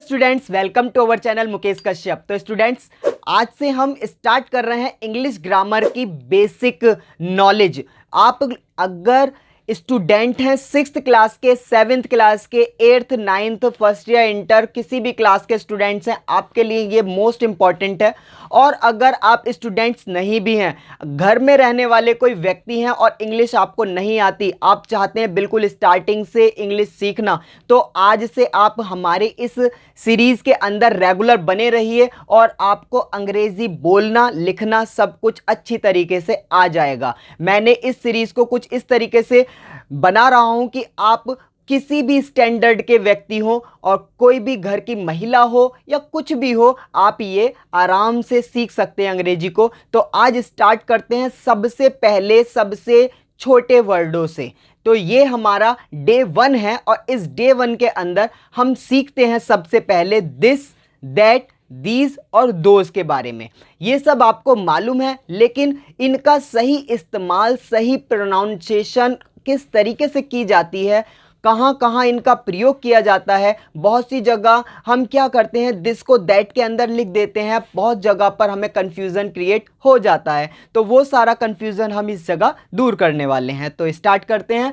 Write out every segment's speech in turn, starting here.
Students, welcome to our channel Mukesh Kashyap. तो students, आज से हम स्टार्ट कर रहे हैं इंग्लिश ग्रामर की बेसिक नॉलेज। आप अगर स्टूडेंट हैं 6th क्लास के, 7th क्लास के, 8th 9th first year inter किसी भी क्लास के स्टूडेंट्स हैं, आपके लिए ये मोस्ट इंपॉर्टेंट है। और अगर आप स्टूडेंट्स नहीं भी हैं, घर में रहने वाले कोई व्यक्ति हैं और इंग्लिश आपको नहीं आती, आप चाहते हैं बिल्कुल स्टार्टिंग से इंग्लिश सीखना, तो आज से आप हमारे इस सीरीज़ के अंदर रेगुलर बने रहिए और आपको अंग्रेज़ी बोलना लिखना सब कुछ अच्छी तरीके से आ जाएगा। मैंने इस सीरीज़ को कुछ इस तरीके से बना रहा हूं कि आप किसी भी स्टैंडर्ड के व्यक्ति हो और कोई भी घर की महिला हो या कुछ भी हो, आप ये आराम से सीख सकते हैं अंग्रेजी को। तो आज स्टार्ट करते हैं सबसे पहले सबसे छोटे वर्डों से। तो ये हमारा डे 1 है और इस डे 1 के अंदर हम सीखते हैं सबसे पहले दिस, दैट, दीज और दोज के बारे में। ये सब आपको मालूम है, लेकिन इनका सही इस्तेमाल, सही प्रोनाउंसिएशन किस तरीके से की जाती है, कहाँ कहाँ इनका प्रयोग किया जाता है। बहुत सी जगह हम क्या करते हैं, दिस को दैट के अंदर लिख देते हैं, बहुत जगह पर हमें कन्फ्यूज़न क्रिएट हो जाता है। तो वो सारा कन्फ्यूज़न हम इस जगह दूर करने वाले हैं। तो स्टार्ट करते हैं।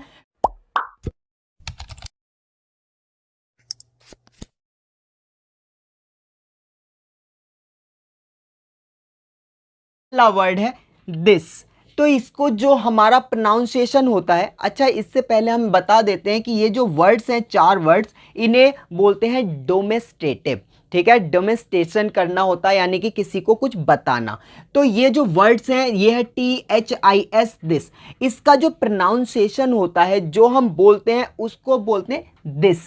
पहला वर्ड है दिस। तो इसको जो हमारा प्रोनाउंसिएशन होता है, अच्छा इससे पहले हम बता देते हैं कि ये जो वर्ड्स हैं, 4 वर्ड्स, इन्हें बोलते हैं डोमेस्टेटिव। ठीक है, डोमेस्टेशन करना होता है, यानी कि किसी को कुछ बताना। तो ये जो वर्ड्स हैं, ये है THIS दिस। इसका जो प्रोनाउंसिएशन होता है, जो हम बोलते हैं, उसको बोलते हैं दिस।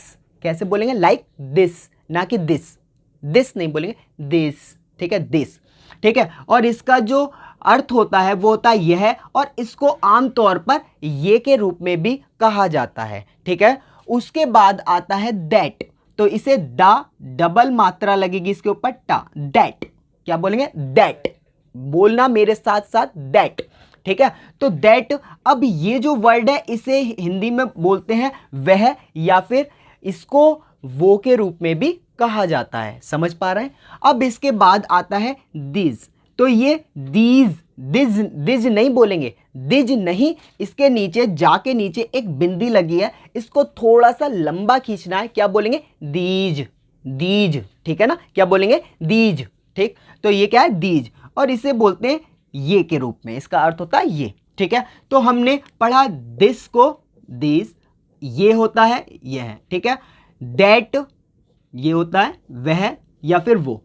कैसे बोलेंगे? लाइक दिस, ना कि दिस। दिस नहीं बोलेंगे, दिस। ठीक है, दिस। ठीक है, और इसका जो अर्थ होता है वो होता है यह, और इसको आमतौर पर ये के रूप में भी कहा जाता है। ठीक है, उसके बाद आता है दैट। तो इसे दा, डबल मात्रा लगेगी इसके ऊपर, टा, दैट। क्या बोलेंगे? दैट। बोलना मेरे साथ साथ, दैट। ठीक है, तो दैट। अब ये जो वर्ड है, इसे हिंदी में बोलते हैं वह, या फिर इसको वो के रूप में भी कहा जाता है। समझ पा रहे हैं? अब इसके बाद आता है दीज। तो ये दीज, दिज, दिज नहीं बोलेंगे, दिज नहीं, इसके नीचे जाके नीचे एक बिंदी लगी है, इसको थोड़ा सा लंबा खींचना है। क्या बोलेंगे? These, these. ठीक है ना? क्या बोलेंगे? दीज। ठीक, तो ये क्या है? दीज। और इसे बोलते हैं ये के रूप में, इसका अर्थ होता है ये। ठीक है, तो हमने पढ़ा दिस को दिस, ये होता है यह है। ठीक है, दैट ये होता है वह या फिर वो।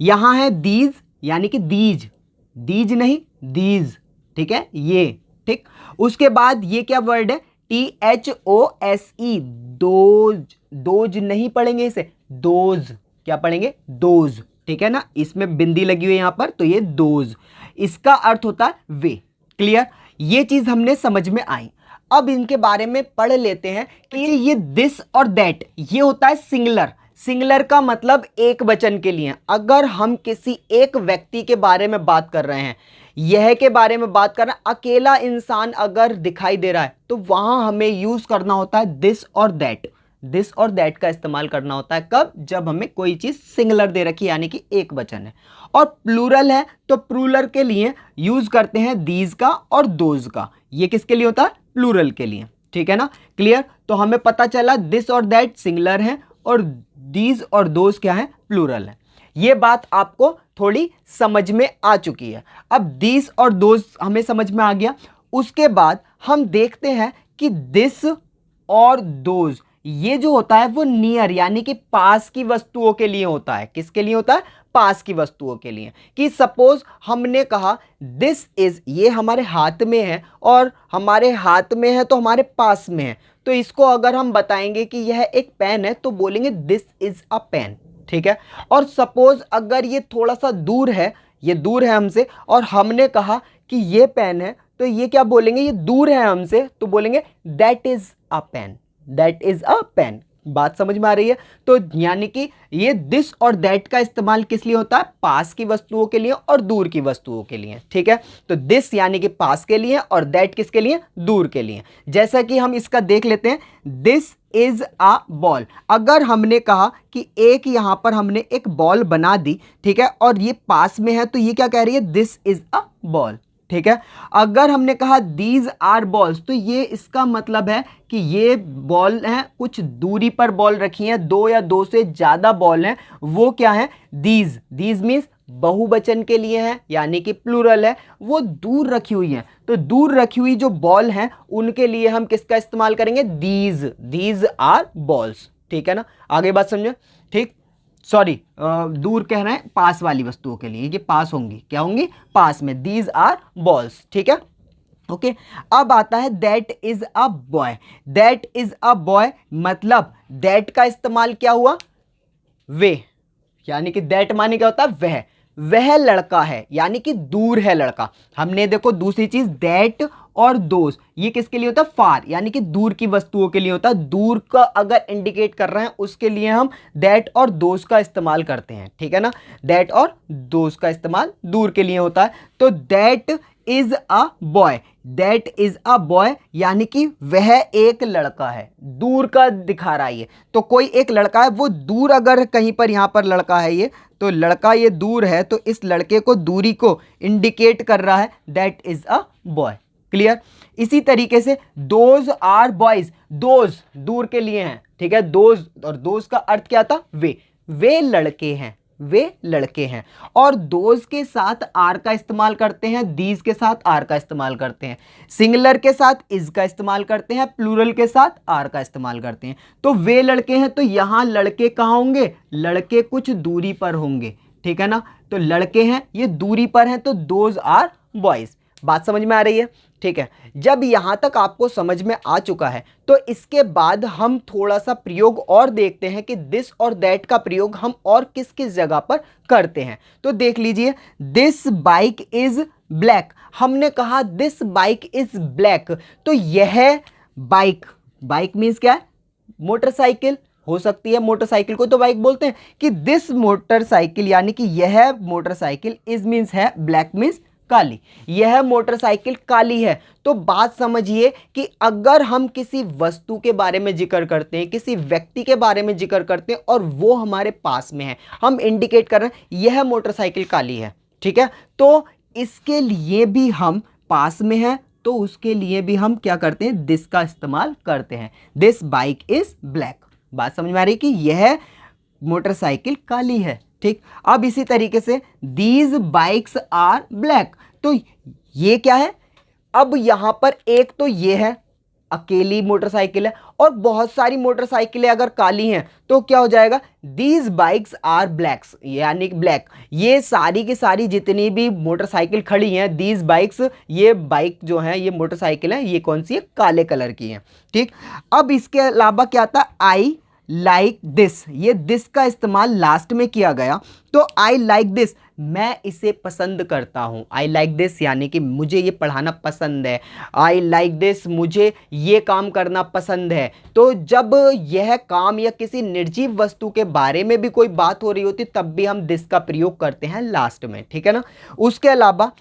यहां है दीज, यानी कि दीज, दीज नहीं, दीज। ठीक है, ये। ठीक, उसके बाद ये क्या वर्ड है? THOSE, those. दोज नहीं पढ़ेंगे इसे, दोज। क्या पढ़ेंगे? दोज। ठीक है ना, इसमें बिंदी लगी हुई है यहां पर, तो ये दोज। इसका अर्थ होता है वे। क्लियर? ये चीज हमने समझ में आई। अब इनके बारे में पढ़ लेते हैं कि ये दिस और दैट, ये होता है सिंगुलर। सिंगुलर का मतलब एक वचन के लिए। अगर हम किसी एक व्यक्ति के बारे में बात कर रहे हैं, यह के बारे में बात कर रहे हैं, अकेला इंसान अगर दिखाई दे रहा है, तो वहां हमें यूज करना होता है दिस और दैट। दिस और दैट का इस्तेमाल करना होता है कब? जब हमें कोई चीज सिंगुलर दे रखी, यानी कि एक वचन है। और प्लूरल है, तो प्लूरल के लिए यूज करते हैं दीज का और दोज का। ये किसके लिए होता है? प्लूरल के लिए। ठीक है ना? क्लियर? तो हमें पता चला दिस और दैट सिंगुलर है और दीज और दोज क्या है? प्लूरल है। ये बात आपको थोड़ी समझ में आ चुकी है। अब दीज और दोज हमें समझ में आ गया। उसके बाद हम देखते हैं कि दिस और दोज, ये जो होता है वो नियर, यानी कि पास की वस्तुओं के लिए होता है। किसके लिए होता है? पास की वस्तुओं के लिए। कि सपोज हमने कहा दिस इज, ये हमारे हाथ में है, और हमारे हाथ में है तो हमारे पास में है, तो इसको अगर हम बताएंगे कि यह एक पेन है, तो बोलेंगे दिस इज अ पेन। ठीक है, और सपोज अगर ये थोड़ा सा दूर है, ये दूर है हमसे, और हमने कहा कि ये पेन है, तो ये क्या बोलेंगे? ये दूर है हमसे, तो बोलेंगे that is a pen. That is a pen. बात समझ में आ रही है? तो यानी कि ये दिस और दैट का इस्तेमाल किस लिए होता है? पास की वस्तुओं के लिए और दूर की वस्तुओं के लिए, ठीक है। तो दिस यानी कि पास के लिए और दैट किसके लिए? दूर के लिए। जैसा कि हम इसका देख लेते हैं, दिस इज अ बॉल। अगर हमने कहा कि एक यहां पर हमने एक बॉल बना दी, ठीक है, और ये पास में है, तो ये क्या कह रही है? दिस इज अ बॉल, ठीक है। अगर हमने कहा दीज आर बॉल्स, तो ये इसका मतलब है कि ये बॉल हैं, कुछ दूरी पर बॉल रखी हैं, दो या दो से ज्यादा बॉल हैं, वो क्या है? दीज। दीज मीन्स बहुवचन के लिए है, यानी कि प्लूरल है, वो दूर रखी हुई है। तो दूर रखी हुई जो बॉल हैं उनके लिए हम किसका इस्तेमाल करेंगे? दीज। दीज आर बॉल्स, ठीक है ना। आगे बात समझो, ठीक। सॉरी, दूर कह रहे हैं पास वाली वस्तुओं के लिए, ये पास होंगी, क्या होंगी? पास में। दीज आर बॉल्स, ठीक है, ओके। अब आता है that is a boy. That is a boy मतलब दैट का इस्तेमाल क्या हुआ? वे, यानी कि दैट माने क्या होता है? वह लड़का है, यानी कि दूर है लड़का। हमने देखो दूसरी चीज दैट और दोस्त, ये किसके लिए होता है? फार, यानी कि दूर की वस्तुओं के लिए होता है। दूर का अगर इंडिकेट कर रहे हैं उसके लिए हम दैट और दोस्त का इस्तेमाल करते हैं, ठीक है ना। दैट और दोस्त का इस्तेमाल दूर के लिए होता है। तो that is a boy, that is a boy यानी कि वह एक लड़का है, दूर का दिखा रहा है ये। तो कोई एक लड़का है, वो दूर, अगर कहीं पर यहां पर लड़का है ये, तो लड़का ये दूर है, तो इस लड़के को दूरी को इंडिकेट कर रहा है, that is a boy. Clear? इसी तरीके से दोज आर बॉयज, दोज दूर के लिए हैं, ठीक है। दोज, और दोज का अर्थ क्या था? वे लड़के हैं, वे लड़के हैं। और दोज के साथ आर का इस्तेमाल करते हैं, दीज के साथ आर का इस्तेमाल करते हैं, सिंगुलर के साथ इज का इस्तेमाल करते हैं, प्लूरल के साथ आर का इस्तेमाल करते हैं। तो वे लड़के हैं, तो यहां लड़के कहां होंगे? लड़के कुछ दूरी पर होंगे, ठीक है ना। तो लड़के हैं, ये दूरी पर हैं, तो दोज आर बॉयज। बात समझ में आ रही है? ठीक है। जब यहां तक आपको समझ में आ चुका है, तो इसके बाद हम थोड़ा सा प्रयोग और देखते हैं कि दिस और दैट का प्रयोग हम और किस किस जगह पर करते हैं। तो देख लीजिए, दिस बाइक इज ब्लैक। हमने कहा दिस बाइक इज ब्लैक, तो यह बाइक, बाइक मीन्स क्या है? मोटरसाइकिल हो सकती है, मोटरसाइकिल को तो बाइक बोलते हैं। कि दिस मोटरसाइकिल यानी कि यह मोटरसाइकिल, इज मीन्स है, ब्लैक मीन्स काली, यह मोटरसाइकिल काली है। तो बात समझिए कि अगर हम किसी वस्तु के बारे में जिक्र करते हैं, किसी व्यक्ति के बारे में जिक्र करते हैं और वो हमारे पास में है, हम इंडिकेट कर रहे हैं यह मोटरसाइकिल काली है, ठीक है। तो इसके लिए भी हम, पास में है तो उसके लिए भी हम क्या करते हैं? दिस का इस्तेमाल करते हैं, दिस बाइक इज ब्लैक। बात समझ में आ रही है कि यह मोटरसाइकिल काली है, ठीक। अब इसी तरीके से दीज बाइक्स आर ब्लैक, तो ये क्या है? अब यहां पर एक तो ये है, अकेली मोटरसाइकिल है, और बहुत सारी मोटरसाइकिलें अगर काली हैं तो क्या हो जाएगा? दीज बाइक्स आर ब्लैक्स, यानी ब्लैक। ये सारी की सारी जितनी भी मोटरसाइकिल खड़ी हैं, दीज बाइक्स, ये बाइक जो है, ये मोटरसाइकिल है, ये कौन सी है? काले कलर की है, ठीक। अब इसके अलावा क्या आता? आई लाइक दिस, ये दिस का इस्तेमाल लास्ट में किया गया। तो आई लाइक दिस, मैं इसे पसंद करता हूं। आई लाइक दिस यानी कि मुझे ये पढ़ाना पसंद है। आई लाइक दिस, मुझे ये काम करना पसंद है। तो जब यह काम या किसी निर्जीव वस्तु के बारे में भी कोई बात हो रही होती, तब भी हम दिस का प्रयोग करते हैं लास्ट में, ठीक है ना। उसके अलावा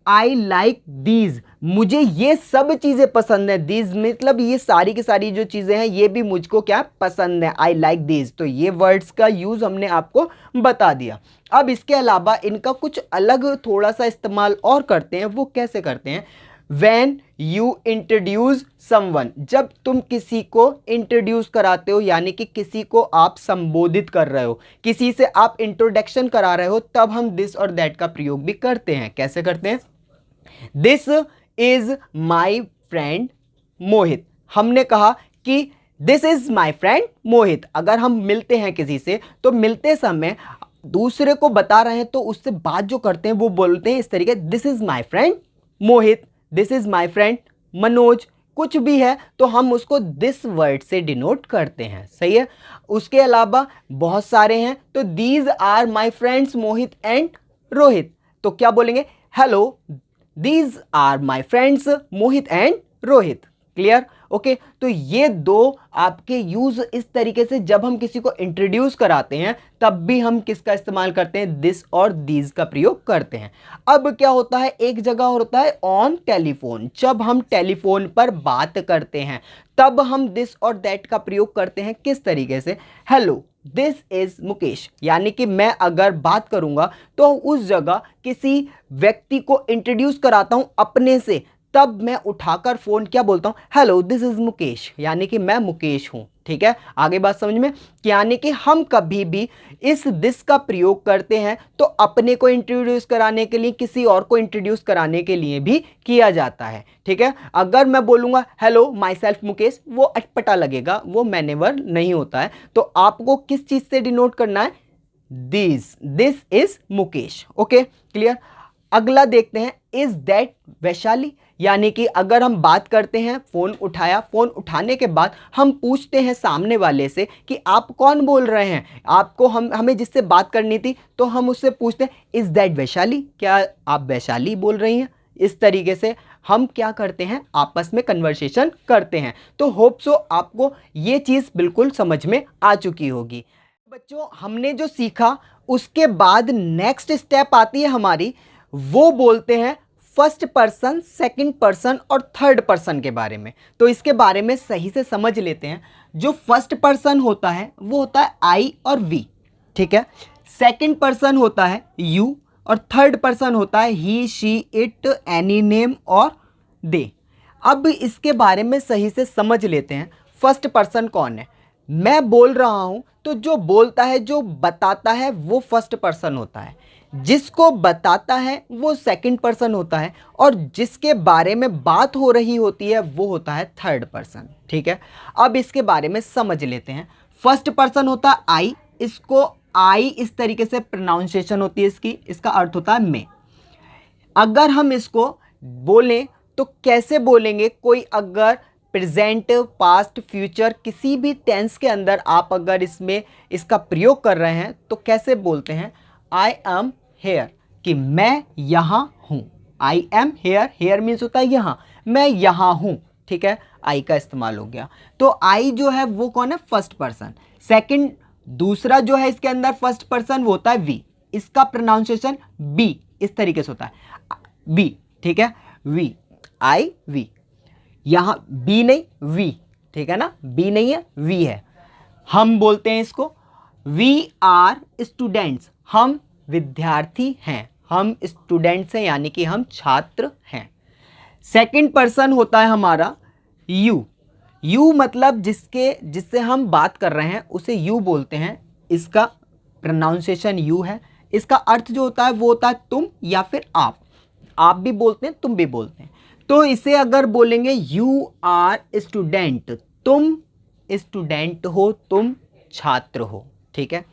आई लाइक दीज, मुझे ये सब चीजें पसंद है। दीज मतलब ये सारी की सारी जो चीजें हैं, ये भी मुझको क्या पसंद है। आई लाइक दीज, तो ये वर्ड्स का यूज हमने आपको बता दिया। अब इसके अलावा इनका कुछ अलग थोड़ा सा इस्तेमाल और करते हैं। वो कैसे करते हैं? When you introduce someone, जब तुम किसी को इंट्रोड्यूस कराते हो, यानी कि किसी को आप संबोधित कर रहे हो, किसी से आप इंट्रोडक्शन करा रहे हो, तब हम दिस और दैट का प्रयोग भी करते हैं। कैसे करते हैं? दिस इज माई फ्रेंड मोहित। हमने कहा कि दिस इज माई फ्रेंड मोहित। अगर हम मिलते हैं किसी से, तो मिलते समय दूसरे को बता रहे हैं, तो उससे बात जो करते हैं वो बोलते हैं इस तरीके, this is my friend Mohit, this is my friend Manoj, कुछ भी है तो हम उसको दिस वर्ड से डिनोट करते हैं, सही है। उसके अलावा बहुत सारे हैं, तो these are my friends Mohit and Rohit, तो क्या बोलेंगे? Hello, these are my friends Mohit and Rohit. Clear? Okay, तो ये दो आपके यूज इस तरीके से जब हम किसी को इंट्रोड्यूस कराते हैं तब भी हम किसका इस्तेमाल करते हैं, दिस और दीज का प्रयोग करते हैं। अब क्या होता है, एक जगह होता है ऑन टेलीफोन, जब हम टेलीफोन पर बात करते हैं तब हम दिस और दैट का प्रयोग करते हैं। किस तरीके से, हेलो दिस इज मुकेश, यानी कि मैं अगर बात करूंगा तो उस जगह किसी व्यक्ति को इंट्रोड्यूस कराता हूं अपने से, तब मैं उठाकर फोन क्या बोलता हूं, हेलो दिस इज मुकेश, यानी कि मैं मुकेश हूं। ठीक है, आगे बात समझ में? यानी कि हम कभी भी इस दिस का प्रयोग करते हैं तो अपने को इंट्रोड्यूस कराने के लिए, किसी और को इंट्रोड्यूस कराने के लिए भी किया जाता है। ठीक है, अगर मैं बोलूंगा हेलो माई सेल्फ मुकेश, वो अटपटा लगेगा, वो मैनेवर नहीं होता है। तो आपको किस चीज से डिनोट करना है, this is Mukesh. Okay, clear? अगला देखते हैं, इज दैट वैशाली, यानी कि अगर हम बात करते हैं, फोन उठाया, फोन उठाने के बाद हम पूछते हैं सामने वाले से कि आप कौन बोल रहे हैं, आपको हमें जिससे बात करनी थी, तो हम उससे पूछते हैं इज दैट वैशाली, क्या आप वैशाली बोल रही हैं? इस तरीके से हम क्या करते हैं, आपस में कन्वर्सेशन करते हैं। तो होप सो आपको ये चीज़ बिल्कुल समझ में आ चुकी होगी। बच्चों, हमने जो सीखा उसके बाद नेक्स्ट स्टेप आती है हमारी, वो बोलते हैं फर्स्ट पर्सन, सेकंड पर्सन और थर्ड पर्सन के बारे में। तो इसके बारे में सही से समझ लेते हैं। जो फर्स्ट पर्सन होता है वो होता है आई और वी, ठीक है। सेकंड पर्सन होता है यू और थर्ड पर्सन होता है ही, शी, इट, एनी नेम और दे। अब इसके बारे में सही से समझ लेते हैं। फर्स्ट पर्सन कौन है? मैं बोल रहा हूं तो जो बोलता है, जो बताता है, वो फर्स्ट पर्सन होता है। जिसको बताता है वो सेकंड पर्सन होता है और जिसके बारे में बात हो रही होती है वो होता है थर्ड पर्सन। ठीक है, अब इसके बारे में समझ लेते हैं। फर्स्ट पर्सन होता है आई, इसको आई इस तरीके से प्रोनाउंसिएशन होती है इसकी, इसका अर्थ होता है मैं। अगर हम इसको बोलें तो कैसे बोलेंगे? कोई अगर प्रेजेंट, पास्ट, फ्यूचर किसी भी टेंस के अंदर आप अगर इसमें इसका प्रयोग कर रहे हैं तो कैसे बोलते हैं? आई एम हेयर, कि मैं यहाँ हूँ। I am here, here means होता है यहाँ, मैं यहाँ हूँ। ठीक है, आई का इस्तेमाल हो गया। तो आई जो है वो कौन है? First person. सेकंड, दूसरा जो है इसके अंदर फर्स्ट पर्सन वो होता है वी, इसका प्रोनाउंसिएशन बी इस तरीके से होता है, बी। ठीक है, वी, आई, वी। यहाँ बी नहीं, वी। ठीक है ना, बी नहीं है, वी है। हम बोलते हैं इसको वी आर स्टूडेंट्स, हम विद्यार्थी हैं, हम स्टूडेंट्स हैं, यानी कि हम छात्र हैं। सेकंड पर्सन होता है हमारा यू। यू मतलब जिससे हम बात कर रहे हैं उसे यू बोलते हैं, इसका प्रोनाउंसिएशन यू है। इसका अर्थ जो होता है वो होता है तुम या फिर आप भी बोलते हैं, तुम भी बोलते हैं। तो इसे अगर बोलेंगे यू आर स्टूडेंट, तुम स्टूडेंट हो, तुम छात्र हो। ठीक है,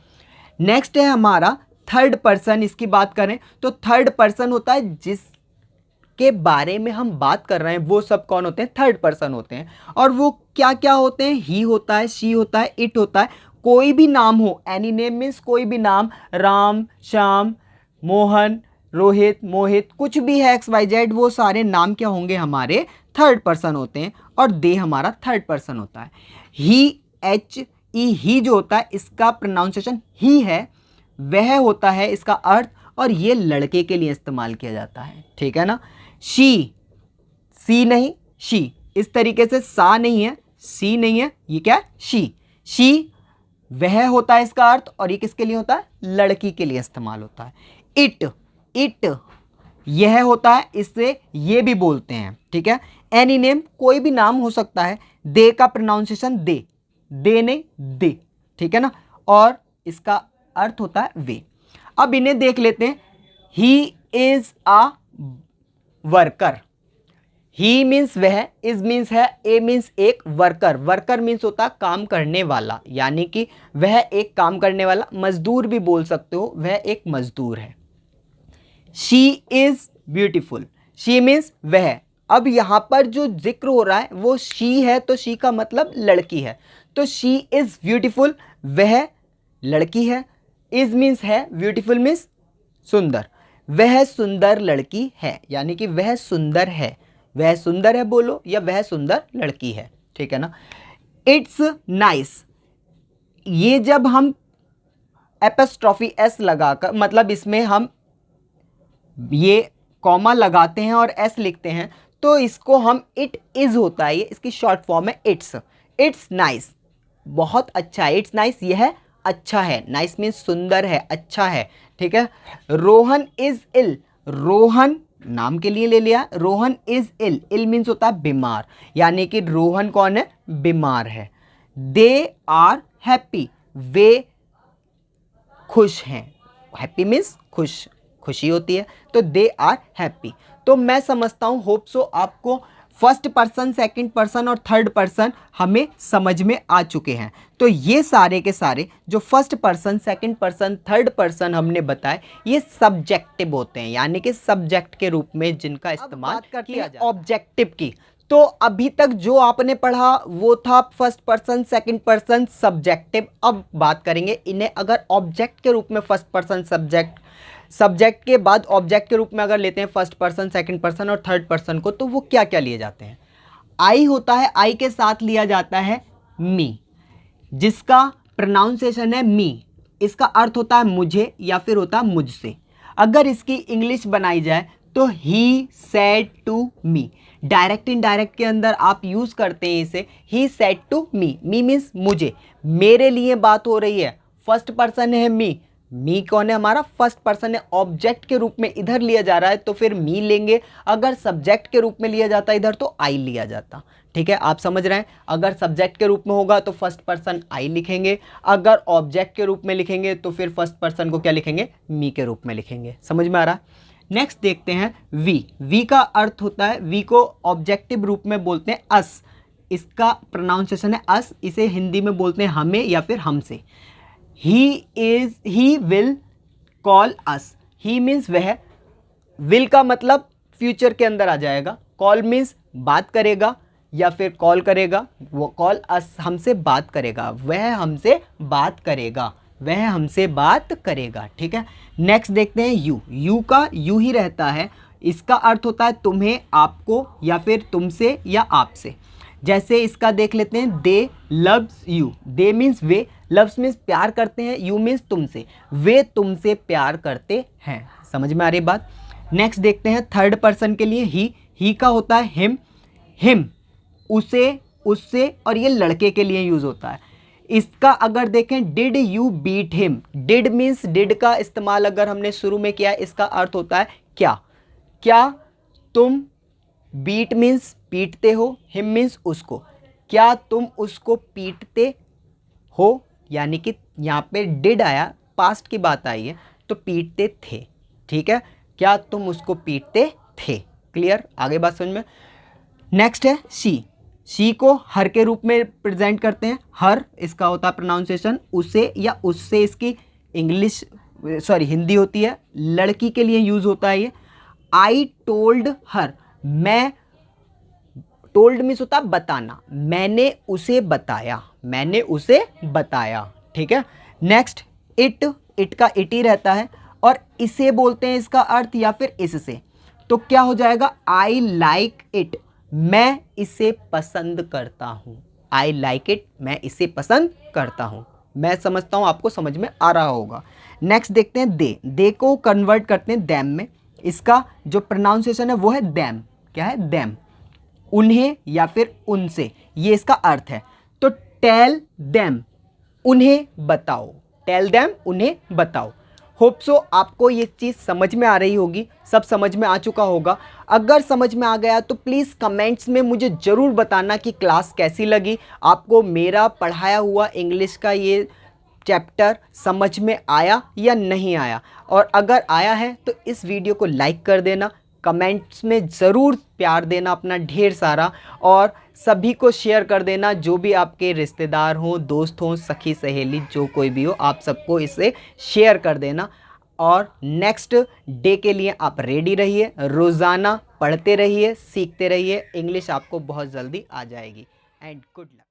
नेक्स्ट है हमारा थर्ड पर्सन। इसकी बात करें तो थर्ड पर्सन होता है जिसके बारे में हम बात कर रहे हैं, वो सब कौन होते हैं? थर्ड पर्सन होते हैं। और वो क्या क्या होते हैं? ही होता है, शी होता है, इट होता है, कोई भी नाम हो, एनी नेम मीन्स कोई भी नाम, राम, श्याम, मोहन, रोहित, मोहित, कुछ भी है, एक्स वाई जेड, वो सारे नाम क्या होंगे? हमारे थर्ड पर्सन होते हैं। और दे हमारा थर्ड पर्सन होता है। ही, एच ई, ही जो होता है इसका प्रोनाउंसिएशन ही है, वह होता है इसका अर्थ, और ये लड़के के लिए इस्तेमाल किया जाता है। ठीक है ना। शी, सी नहीं, शी, इस तरीके से सा नहीं है, सी नहीं है, ये क्या है? शी। शी वह होता है इसका अर्थ, और ये किसके लिए होता है? लड़की के लिए इस्तेमाल होता है। इट, इट यह होता है, इससे ये भी बोलते हैं। ठीक है, एनी नेम कोई भी नाम हो सकता है। दे का प्रोनाउंसिएशन दे, दे नहीं, दे। ठीक है ना, और इसका अर्थ होता है वे। अब इन्हें देख लेते हैं। He is a worker, he means वह, इज मीन्स है, ए मीन्स एक, वर्कर, वर्कर मीन्स होता है काम करने वाला, यानी कि वह एक काम करने वाला, मजदूर भी बोल सकते हो, वह एक मजदूर है। She is beautiful, she means वह। अब यहां पर जो जिक्र हो रहा है वो शी है, तो शी का मतलब लड़की है, तो शी इज ब्यूटीफुल, वह लड़की है। इज मीन्स है, ब्यूटीफुल मीन्स सुंदर, वह सुंदर लड़की है, यानी कि वह सुंदर है, वह सुंदर है बोलो या वह सुंदर लड़की है, ठीक है ना। इट्स नाइस, ये जब हम एपोस्ट्रोफी एस लगाकर, मतलब इसमें हम ये कॉमा लगाते हैं और एस लिखते हैं, तो इसको हम इट इज होता है, ये इसकी शॉर्ट फॉर्म है इट्स नाइस, बहुत अच्छा है, इट्स नाइस, यह अच्छा है, नाइस मीन्स सुंदर है, अच्छा है, ठीक है। रोहन इज इल, रोहन नाम के लिए ले लिया, Rohan is ill, ill means होता है बीमार, यानी कि रोहन कौन है, बीमार है। दे आर हैप्पी, वे खुश हैं, हैप्पी मीन्स खुश, खुशी होती है, तो दे आर हैप्पी। तो मैं समझता हूँ, होप सो आपको फर्स्ट पर्सन, सेकंड पर्सन और थर्ड पर्सन हमें समझ में आ चुके हैं। तो ये सारे के सारे जो first person, second person, third person हमने बताए, ये सब्जेक्टिव होते हैं, यानी कि सब्जेक्ट के रूप में जिनका इस्तेमाल किया जाए। ऑब्जेक्टिव की, तो अभी तक जो आपने पढ़ा वो था first person, second person, subjective. अब बात करेंगे इन्हें अगर ऑब्जेक्ट के रूप में, फर्स्ट पर्सन सब्जेक्ट के बाद ऑब्जेक्ट के रूप में अगर लेते हैं फर्स्ट पर्सन, सेकंड पर्सन और थर्ड पर्सन को, तो वो क्या क्या लिए जाते हैं। आई होता है, आई के साथ लिया जाता है मी, जिसका प्रोनाउंसिएशन है मी, इसका अर्थ होता है मुझे या फिर होता है मुझसे। अगर इसकी इंग्लिश बनाई जाए तो he said to me, direct indirect के अंदर आप यूज करते हैं इसे, he said to me, me means मुझे, मेरे लिए बात हो रही है, फर्स्ट पर्सन है मी कौन है, हमारा फर्स्ट पर्सन है, ऑब्जेक्ट के रूप में इधर लिया जा रहा है तो फिर मी लेंगे, अगर सब्जेक्ट के रूप में लिया जाता इधर तो आई लिया जाता, ठीक है, आप समझ रहे हैं। अगर सब्जेक्ट के रूप में होगा तो फर्स्ट पर्सन आई लिखेंगे, अगर ऑब्जेक्ट के रूप में लिखेंगे तो फिर फर्स्ट पर्सन को क्या लिखेंगे, मी के रूप में लिखेंगे, समझ में आ रहा। नेक्स्ट देखते हैं वी का अर्थ होता है, वी को ऑब्जेक्टिव रूप में बोलते हैं अस, इसका प्रोनाउंसिएशन है अस, इसे हिंदी में बोलते हैं हमें या फिर हमसे। He will call us, he means वह, विल का मतलब फ्यूचर के अंदर आ जाएगा, कॉल मीन्स बात करेगा या फिर कॉल करेगा, वो कॉल अस हमसे बात करेगा, वह हमसे बात करेगा, वह हमसे बात करेगा, ठीक है। नेक्स्ट देखते हैं यू का यू ही रहता है, इसका अर्थ होता है तुम्हें, आपको या फिर तुमसे या आपसे। जैसे इसका देख लेते हैं, they loves you, they means वे, लव्स मीन्स प्यार करते हैं, यू मीन्स तुमसे, वे तुमसे प्यार करते हैं, समझ में आ रही बात। नेक्स्ट देखते हैं थर्ड पर्सन के लिए ही का होता है हिम, उसे, उससे, और ये लड़के के लिए यूज होता है। इसका अगर देखें, did you beat him, did means, did का इस्तेमाल अगर हमने शुरू में किया, इसका अर्थ होता है क्या तुम, बीट मीन्स पीटते हो, हिम मीन्स उसको, क्या तुम उसको पीटते हो, यानी कि यहाँ पे डिड आया, पास्ट की बात आई है तो पीटते थे, ठीक है, क्या तुम उसको पीटते थे, क्लियर, आगे बात समझ में। नेक्स्ट है शी को हर के रूप में प्रेजेंट करते हैं, हर इसका होता है प्रोनाउंसिएशन उसे या उससे, इसकी इंग्लिश हिंदी होती है, लड़की के लिए यूज होता है ये। आई टोल्ड हर, मैं, टोल्ड मीन्स होता है बताना, मैंने उसे बताया, मैंने उसे बताया, ठीक है। नेक्स्ट इट का इट ही रहता है, और इसे बोलते हैं इसका अर्थ या फिर इससे, तो क्या हो जाएगा, आई लाइक इट, मैं इसे पसंद करता हूँ, आई लाइक इट, मैं इसे पसंद करता हूँ। मैं समझता हूँ आपको समझ में आ रहा होगा। नेक्स्ट देखते हैं दे को कन्वर्ट करते हैं दैम में, इसका जो प्रोनाउंसिएशन है वो है दैम, क्या है, दैम, उन्हें या फिर उनसे, ये इसका अर्थ है। तो टेल देम, उन्हें बताओ, टेल देम, उन्हें बताओ। होप सो आपको ये चीज़ समझ में आ रही होगी, सब समझ में आ चुका होगा। अगर समझ में आ गया तो प्लीज़ कमेंट्स में मुझे ज़रूर बताना कि क्लास कैसी लगी, आपको मेरा पढ़ाया हुआ इंग्लिश का ये चैप्टर समझ में आया या नहीं आया। और अगर आया है तो इस वीडियो को लाइक कर देना, कमेंट्स में ज़रूर प्यार देना अपना ढेर सारा, और सभी को शेयर कर देना, जो भी आपके रिश्तेदार हों, दोस्त हों, सखी सहेली, जो कोई भी हो, आप सबको इसे शेयर कर देना। और नेक्स्ट डे के लिए आप रेडी रहिए, रोज़ाना पढ़ते रहिए, सीखते रहिए, इंग्लिश आपको बहुत जल्दी आ जाएगी। And good luck.